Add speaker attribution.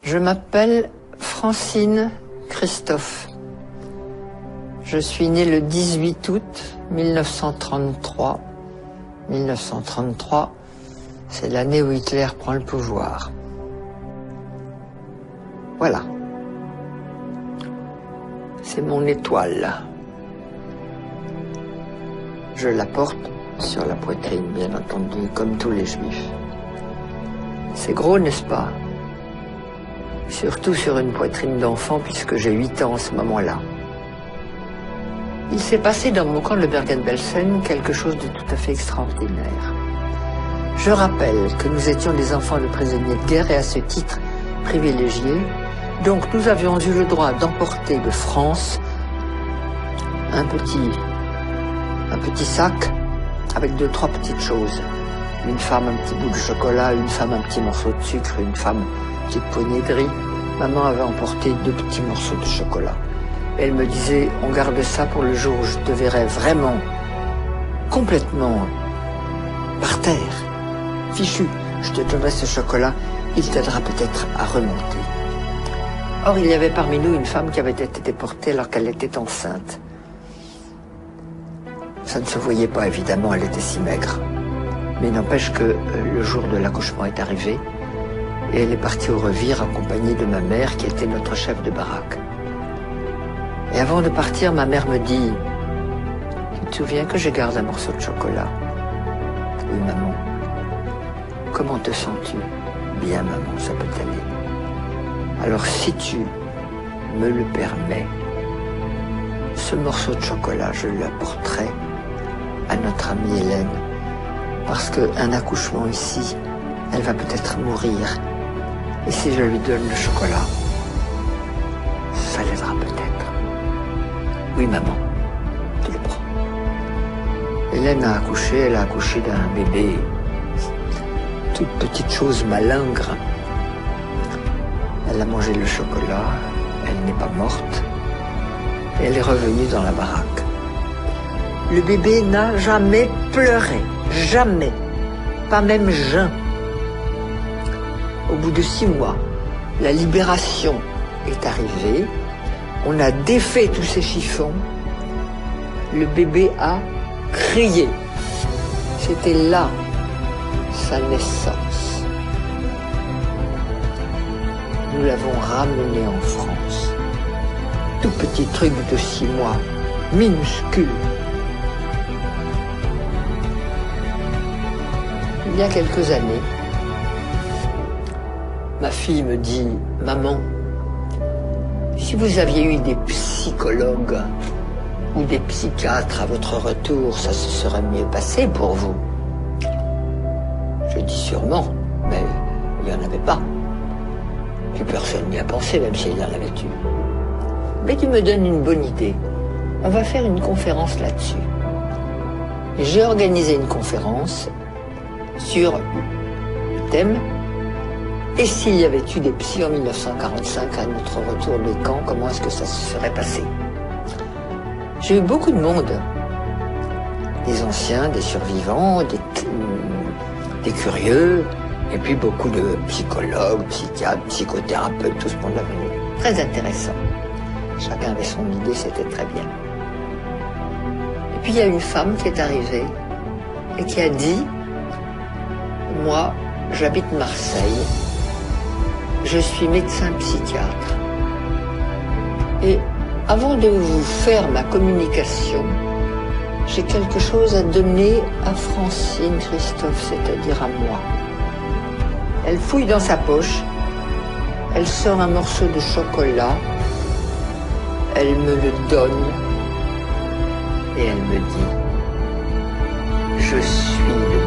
Speaker 1: Je m'appelle Francine Christophe. Je suis née le 18 août 1933. 1933, c'est l'année où Hitler prend le pouvoir. Voilà. C'est mon étoile. Je la porte sur la poitrine, bien entendu, comme tous les juifs. C'est gros, n'est-ce pas? Surtout sur une poitrine d'enfant, puisque j'ai 8 ans en ce moment-là. Il s'est passé dans mon camp de Bergen-Belsen quelque chose de tout à fait extraordinaire. Je rappelle que nous étions des enfants de prisonniers de guerre et à ce titre privilégiés. Donc nous avions eu le droit d'emporter de France un petit sac avec 2-3 petites choses. Une femme, un petit bout de chocolat, une femme, un petit morceau de sucre, une femme, une petite poignée de riz. Maman avait emporté 2 petits morceaux de chocolat. Elle me disait, on garde ça pour le jour où je te verrai vraiment, complètement par terre, fichu. Je te donnerai ce chocolat, il t'aidera peut-être à remonter. Or, il y avait parmi nous une femme qui avait été déportée alors qu'elle était enceinte. Ça ne se voyait pas, évidemment, elle était si maigre. Mais n'empêche que le jour de l'accouchement est arrivé et elle est partie au revire accompagnée de ma mère qui était notre chef de baraque. Et avant de partir, ma mère me dit « Tu te souviens que je garde un morceau de chocolat ?»« Oui, maman. »« Comment te sens-tu ?»« Bien, maman, ça peut aller. »« Alors, si tu me le permets, ce morceau de chocolat, je l'apporterai à notre amie Hélène, parce qu'un accouchement ici, elle va peut-être mourir. Et si je lui donne le chocolat, ça l'aidera peut-être. » Oui, maman, tu le prends. Hélène a accouché, elle a accouché d'un bébé, toute petite chose malingre. Elle a mangé le chocolat, elle n'est pas morte, et elle est revenue dans la baraque. Le bébé n'a jamais pleuré, jamais, pas même jeun. Au bout de 6 mois, la libération est arrivée. On a défait tous ces chiffons. Le bébé a crié. C'était là sa naissance. Nous l'avons ramené en France. Tout petit truc de 6 mois, minuscule. Il y a quelques années, ma fille me dit « Maman, si vous aviez eu des psychologues ou des psychiatres à votre retour, ça se serait mieux passé pour vous. » Je dis sûrement, mais il n'y en avait pas. Puis personne n'y a pensé, même s'il y en avait eu. Mais tu me donnes une bonne idée. On va faire une conférence là-dessus. J'ai organisé une conférence sur le thème « Et s'il y avait eu des psys en 1945 à notre retour de camp, comment est-ce que ça se serait passé ?» J'ai eu beaucoup de monde, des anciens, des survivants, des curieux, et puis beaucoup de psychologues, psychiatres, psychothérapeutes, tout ce monde-là venu. Très intéressant. Chacun avait son idée, c'était très bien. Et puis il y a une femme qui est arrivée et qui a dit « Moi, j'habite Marseille. Je suis médecin psychiatre. Et avant de vous faire ma communication, j'ai quelque chose à donner à Francine Christophe, c'est-à-dire à moi. » Elle fouille dans sa poche, elle sort un morceau de chocolat, elle me le donne et elle me dit « Je suis le